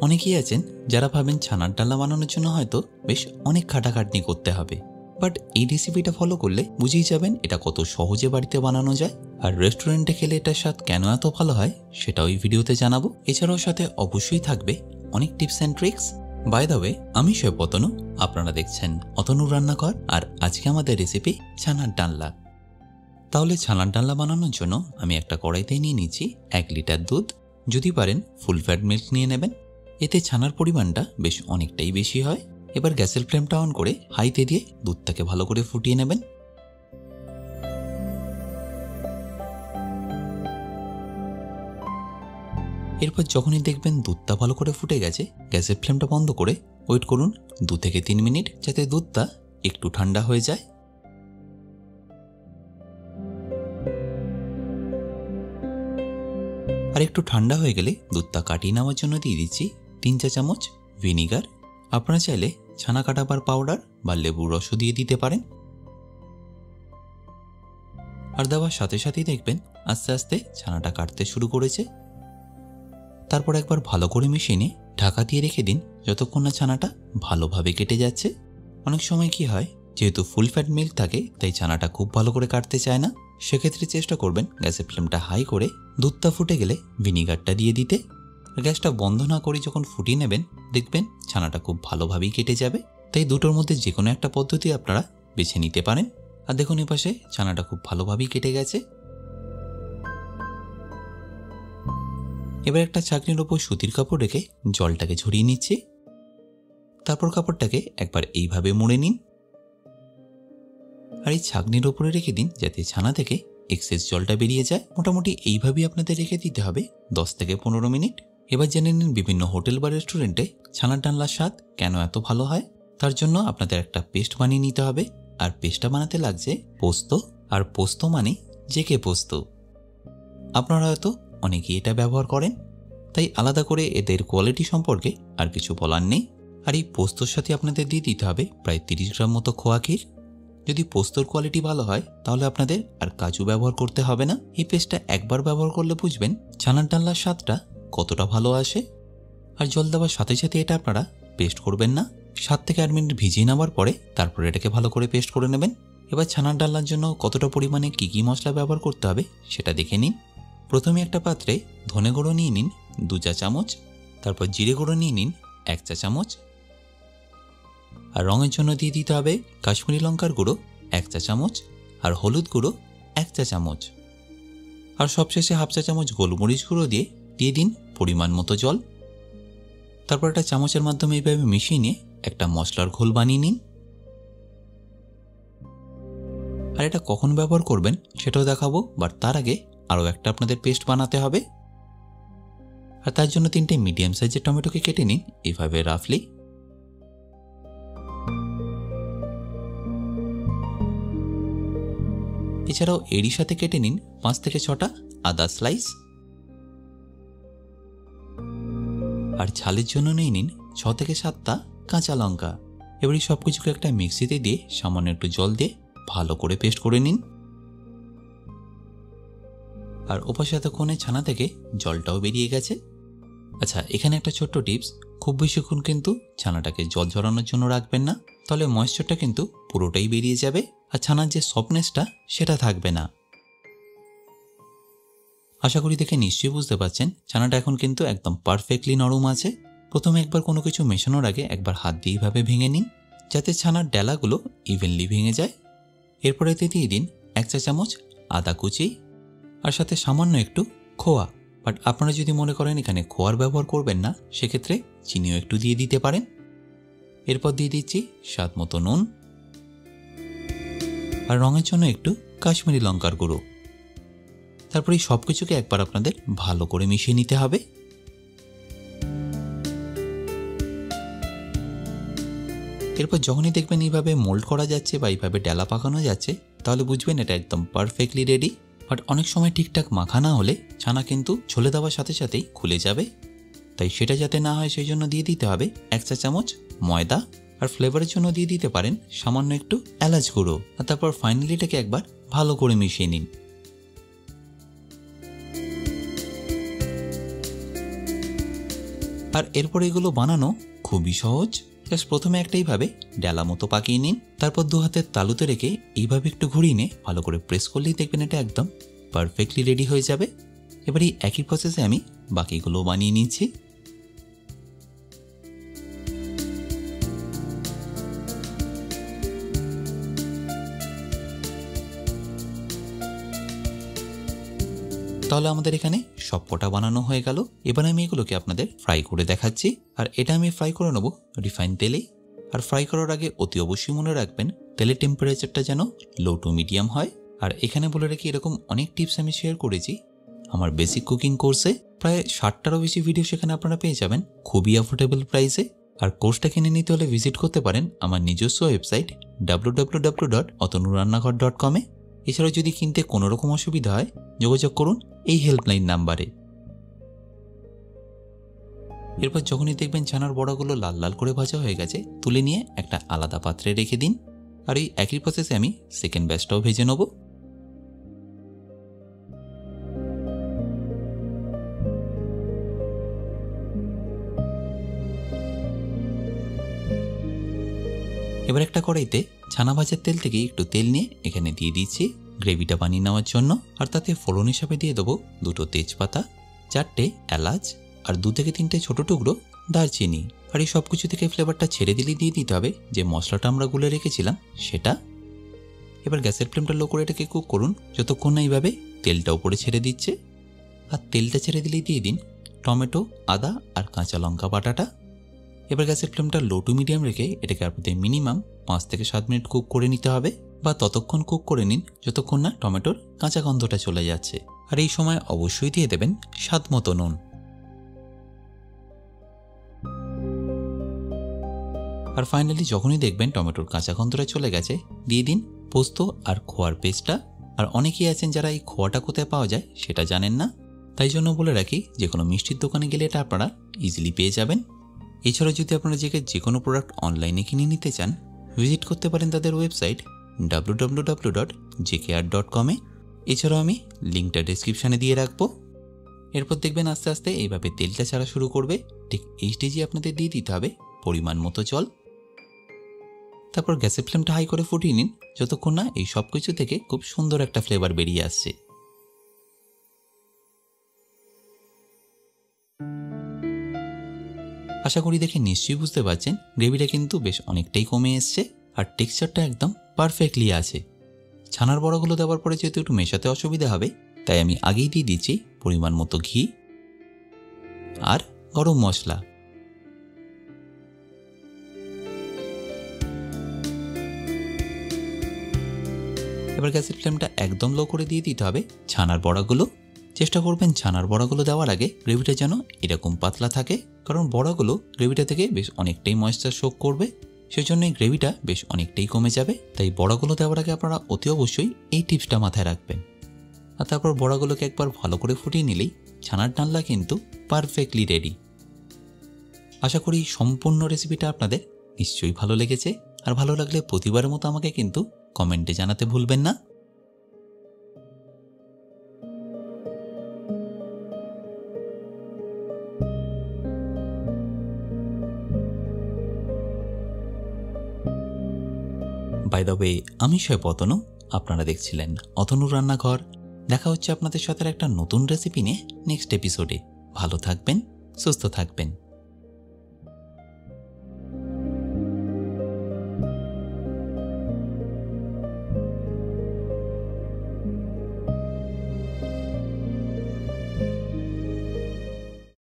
অনেকেই আছেন যারা ভাবেন ছানার ডালনা বানানোর জন্য হয়তো বেশ অনেক খাটাখাটনি করতে হবে, বাট এই রেসিপিটা ফলো করলে বুঝেই যাবেন এটা কত সহজে বাড়িতে বানানো যায়। আর রেস্টুরেন্টে খেলে এটার স্বাদ কেন এত ভালো হয় সেটাও এই ভিডিওতে জানাবো। এছাড়াও সাথে অবশ্যই থাকবে অনেক tips and tricks. By the way, আমি শেফ অতনু, আপনারা দেখছেন অতনুর রান্নাঘর, আর আজকে আমাদের রেসিপি ছানার ডালনা। তাহলে ছানার ডালনা বানানোর জন্য আমি একটা কড়াইতে নিয়ে নিচ্ছি 1 লিটার দুধ। যদি পারেন ফুল ফ্যাট মিল্ক নিয়ে নেবেন, এতে ছানার পরিমাণটা বেশ অনেকটাই বেশি হয়। এবার গ্যাসের ফ্লেমটা অন করে হাইতে দিয়ে দুধটাকে ভালো করে ফুটিয়ে নেবেন। এরপর যখনই দেখবেন দুধটা ভালো করে ফুটে গেছে, গ্যাসের ফ্লেমটা বন্ধ করে ওয়েট করুন 2 থেকে 3 মিনিট, যাতে দুধটা একটু ঠান্ডা হয়ে যায়। আর একটু ঠান্ডা হয়ে গেলে দুধটা কাটিয়ে নেওয়ার জন্য দিয়ে দিচ্ছি 3 চা চামচ ভিনিগার। আপনারা চাইলে ছানা কাটাবার পাউডার বা লেবুর রসও দিয়ে দিতে পারেন। আর দেওয়ার সাথে সাথেই দেখবেন আস্তে আস্তে ছানাটা কাটতে শুরু করেছে। তারপর একবার ভালো করে মিশিয়ে নিয়ে ঢাকা দিয়ে রেখে দিন যতক্ষণ না ছানাটা ভালোভাবে কেটে যাচ্ছে। অনেক সময় কি হয়, যেহেতু ফুল ফ্যাট মিল্ক থাকে তাই ছানাটা খুব ভালো করে কাটতে চায় না। সেক্ষেত্রে চেষ্টা করবেন গ্যাসের ফ্লেমটা হাই করে দুধটা ফুটে গেলে ভিনিগারটা দিয়ে দিতে। গ্যাসটা বন্ধ না করে যখন ফুটিয়ে নেবেন দেখবেন ছানাটা খুব ভালোভাবেই কেটে যাবে। তাই দুটোর মধ্যে যে কোনো একটা পদ্ধতি আপনারা বেছে নিতে পারেন। আর দেখুন এপাশে ছানাটা খুব ভালোভাবেই কেটে গেছে। এবার একটা ছাঁকনির ওপর সুতির কাপড় রেখে জলটাকে ঝরিয়ে নিচ্ছি। তারপর কাপড়টাকে একবার এইভাবে মুড়ে নিন আর এই ছাঁকনির ওপরে রেখে দিন যাতে ছানা থেকে এক্সেস জলটা বেরিয়ে যায়। মোটামুটি এইভাবেই আপনাদের রেখে দিতে হবে 10 থেকে 15 মিনিট। এবার জেনে নিন বিভিন্ন হোটেল বা রেস্টুরেন্টে ছানার ডালনার স্বাদ কেন এত ভালো হয়। তার জন্য আপনাদের একটা পেস্ট বানিয়ে নিতে হবে, আর পেস্টটা বানাতে লাগছে পোস্ত। আর পোস্ত মানে জেকে পোস্ত। আপনারা হয়তো অনেকেই এটা ব্যবহার করেন, তাই আলাদা করে এদের কোয়ালিটি সম্পর্কে আর কিছু বলার নেই। আর এই পোস্তর সাথে আপনাদের দিয়ে দিতে হবে প্রায় 30 গ্রাম মতো খোয়া ক্ষীর। যদি পোস্তর কোয়ালিটি ভালো হয় তাহলে আপনাদের আর কাজু ব্যবহার করতে হবে না। এই পেস্টটা একবার ব্যবহার করলে বুঝবেন ছানার ডালনার স্বাদটা কতটা ভালো আসে। আর জল দেওয়ার সাথে সাথে এটা আপনারা পেস্ট করবেন না, 7 থেকে 8 মিনিট ভিজিয়ে নেওয়ার পরে তারপরে এটাকে ভালো করে পেস্ট করে নেবেন। এবার ছানার ডালনার জন্য কতটা পরিমাণে কী মশলা ব্যবহার করতে হবে সেটা দেখে নিন। প্রথমে একটা পাত্রে ধনে গুঁড়ো নিয়ে নিন 2 চা চামচ, তারপর জিরে গুঁড়ো নিয়ে নিন 1 চা চামচ, আর রঙের জন্য দিয়ে দিতে হবে কাশ্মীরি লঙ্কার গুঁড়ো 1 চা চামচ, আর হলুদ গুঁড়ো 1 চা চামচ, আর সবশেষে হাফ চা চামচ গোলমরিচ গুঁড়ো দিয়ে দিন পরিমাণ মতো জল। তারপর একটা চামচের মাধ্যমে এইভাবে মিশিয়ে নিয়ে একটা মশলার ঘোল বানিয়ে নিন। আর এটা কখন ব্যবহার করবেন সেটাও দেখাবো, বাট তার আগে আরও একটা আপনাদের পেস্ট বানাতে হবে। আর তার জন্য 3টে মিডিয়াম সাইজের টমেটোকে কেটে নিন এইভাবে রাফলি। এছাড়াও এরই সাথে কেটে নিন 5 থেকে 6টা আদা স্লাইস। আর ঝালের জন্য নিয়ে নিন 6 থেকে 7টা কাঁচা লঙ্কা। এবার এই সবকিছুকে একটা মিক্সিতে দিয়ে সামান্য একটু জল দিয়ে ভালো করে পেস্ট করে নিন। আর ওপাশে এতক্ষণে ছানা থেকে জলটাও বেরিয়ে গেছে। আচ্ছা, এখানে একটা ছোট্ট টিপস, খুব বেশিক্ষণ কিন্তু ছানাটাকে জল ঝরানোর জন্য রাখবেন না, তাহলে ময়েশ্চারটা কিন্তু পুরোটাই বেরিয়ে যাবে আর ছানার যে সফটনেসটা সেটা থাকবে না। আশা করি দেখে নিশ্চয়ই বুঝতে পারছেন ছানাটা এখন কিন্তু একদম পারফেক্টলি নরম আছে। প্রথমে একবার কোনো কিছু মেশানোর আগে একবার হাত দিয়ে এইভাবে ভেঙে নিন যাতে ছানার ডেলাগুলো ইভেনলি ভেঙে যায়। এরপর এতে দিয়ে দিন 1 চা চামচ আদা কুচি আর সাথে সামান্য একটু খোয়া। বাট আপনারা যদি মনে করেন এখানে খোয়ার ব্যবহার করবেন না, সেক্ষেত্রে চিনিও একটু দিয়ে দিতে পারেন। এরপর দিয়ে দিচ্ছি স্বাদ মতো নুন আর রঙের জন্য একটু কাশ্মীরি লঙ্কার গুঁড়ো। তারপর এই সব কিছুকে একবার আপনাদের ভালো করে মিশিয়ে নিতে হবে। এরপর যখনই দেখবেন এইভাবে মোল্ড করা যাচ্ছে বা এইভাবে ডেলা পাকানো যাচ্ছে, তাহলে বুঝবেন এটা একদম পারফেক্টলি রেডি। বাট অনেক সময় ঠিকঠাক মাখা না হলে ছানা কিন্তু ছলে দেওয়ার সাথে সাথেই খুলে যাবে, তাই সেটা যাতে না হয় সেই জন্য দিয়ে দিতে হবে 1 চা চামচ ময়দা। আর ফ্লেভারের জন্য দিয়ে দিতে পারেন সামান্য একটু এলাচ গুঁড়ো। আর তারপর ফাইনালি এটাকে একবার ভালো করে মিশিয়ে নিন। আর এরপর এগুলো বানানো খুবই সহজ। জাস্ট প্রথমে এইভাবে ডালা মতো পাকিয়ে নিন, তারপর 2 হাতের তালুতে রেখে এইভাবে একটু ঘুরিয়ে নিয়ে ভালো করে প্রেস করলেই দেখবেন এটা একদম পারফেক্টলি রেডি হয়ে যাবে। এবার এই একই প্রসেসে আমি বাকিগুলো বানিয়ে নিচ্ছি। তাহলে আমাদের এখানে সবকটা বানানো হয়ে গেল। এবার আমি এগুলোকে আপনাদের ফ্রাই করে দেখাচ্ছি। আর এটা আমি ফ্রাই করে নেব রিফাইন তেলেই। আর ফ্রাই করার আগে অতি অবশ্যই মনে রাখবেন তেলের টেম্পারেচারটা যেন লো টু মিডিয়াম হয়। আর এখানে বলে রাখি এরকম অনেক টিপস আমি শেয়ার করেছি আমার বেসিক কুকিং কোর্সে। প্রায় 60টারও বেশি ভিডিও সেখানে আপনারা পেয়ে যাবেন খুবই অ্যাফোর্ডেবল প্রাইসে। আর কোর্সটা কিনে নিতে হলে ভিজিট করতে পারেন আমার নিজস্ব ওয়েবসাইট www.otanurannaghar.com এ। এছাড়াও যদি কিনতে কোনো রকম অসুবিধা হয় যোগাযোগ করুন এই হেল্পলাইন নাম্বারে। এরপর যখনই দেখবেন ছানার বড়াগুলো লাল লাল করে ভাজা হয়ে গেছে তুলে নিয়ে একটা আলাদা পাত্রে রেখে দিন। আর এই একই প্রসেসে আমি সেকেন্ড ব্যাচটাও ভেজে নেব। এবার একটা কড়াইতে ছানা ভাজার তেল থেকে একটু তেল নিয়ে এখানে দিয়ে দিচ্ছি গ্রেভিটা বানিয়ে নেওয়ার জন্য। আর তাতে ফোড়ন হিসাবে দিয়ে দেবো 2টো তেজপাতা, 4টে এলাচ আর 2 থেকে 3টে ছোট টুকরো দারচিনি। আর এই সব কিছু থেকে ফ্লেভারটা ছেড়ে দিলেই দিয়ে দিতে হবে যে মশলাটা আমরা গুলে রেখেছিলাম সেটা। এবার গ্যাসের ফ্লেমটা লো করে এটাকে কুক করুন যতক্ষণ না এইভাবে তেলটা উপরে ছেড়ে দিচ্ছে। আর তেলটা ছেড়ে দিলেই দিয়ে দিন টমেটো, আদা আর কাঁচা লঙ্কা বাটাটা। এবার গ্যাসের ফ্লেমটা লো টু মিডিয়াম রেখে এটাকে আপনাদের মিনিমাম 5 থেকে 7 মিনিট কুক করে নিতে হবে, বা ততক্ষণ কুক করে নিন যতক্ষণ না টমেটোর কাঁচা গন্ধটা চলে যাচ্ছে। আর এই সময় অবশ্যই দিয়ে দেবেন স্বাদ মতো নুন। আর ফাইনালি যখনই দেখবেন টমেটোর কাঁচা গন্ধটা চলে গেছে দিয়ে দিন পোস্ত আর খোয়ার পেস্টটা। আর অনেকেই আছেন যারা এই খোয়াটা কোথায় পাওয়া যায় সেটা জানেন না, তাই জন্য বলে রাখি যে কোনো মিষ্টির দোকানে গেলে এটা আপনারা ইজিলি পেয়ে যাবেন। এছাড়াও যদি আপনারা যে কোনো প্রোডাক্ট অনলাইনে কিনে নিতে চান ভিজিট করতে পারেন তাদের ওয়েবসাইট www.jkr.com এ। এছাড়াও আমি লিঙ্কটা ডেসক্রিপশানে দিয়ে রাখবো। এরপর দেখবেন আস্তে আস্তে এইভাবে তেলটা ছাড়া শুরু করবে। ঠিক এই স্টেজে আপনাদের দিয়ে দিতে হবে পরিমাণ মতো জল। তারপর গ্যাসের ফ্লেমটা হাই করে ফুটিয়ে নিন যতক্ষণ না এই সব কিছু থেকে খুব সুন্দর একটা ফ্লেভার বেরিয়ে আসছে। আশা করি দেখে নিশ্চয়ই বুঝতে পারছেন গ্রেভিটা কিন্তু বেশ অনেকটাই কমে এসছে আর টেক্সচারটা একদম পারফেক্টলি আছে। ছানার বড়াগুলো দেওয়ার পরে যেহেতু একটু মেশাতে অসুবিধা হবে তাই আমি আগেই দিয়ে দিচ্ছি পরিমাণ মতো ঘি আর গরম মশলা। এবার গ্যাসের ফ্লেমটা একদম লো করে দিয়ে দিতে হবে ছানার বড়াগুলো। চেষ্টা করবেন ছানার বড়াগুলো দেওয়ার আগে গ্রেভিটা যেন এরকম পাতলা থাকে, কারণ বড়াগুলো গ্রেভিটা থেকে বেশ অনেকটাই ময়েশ্চার শোক করবে, সেজন্য এই গ্রেভিটা বেশ অনেকটাই কমে যাবে। তাই বড়াগুলো দেওয়ার আগে আপনারা অতি অবশ্যই এই টিপসটা মাথায় রাখবেন। আর তারপর বড়াগুলোকে একবার ভালো করে ফুটিয়ে নিলেই ছানার ডালনা কিন্তু পারফেক্টলি রেডি। আশা করি সম্পূর্ণ রেসিপিটা আপনাদের নিশ্চয়ই ভালো লেগেছে। আর ভালো লাগলে প্রতিবারের মতো আমাকে কিন্তু কমেন্টে জানাতে ভুলবেন না। বাই দ্য ওয়ে, আমি শোয়েব অতনু, আপনারা দেখছিলেন অতনুর রান্নাঘর। দেখা হচ্ছে আপনাদের সাথে একটা নতুন রেসিপি নিয়ে নেক্সট এপিসোডে। ভালো থাকবেন, সুস্থ থাকবেন।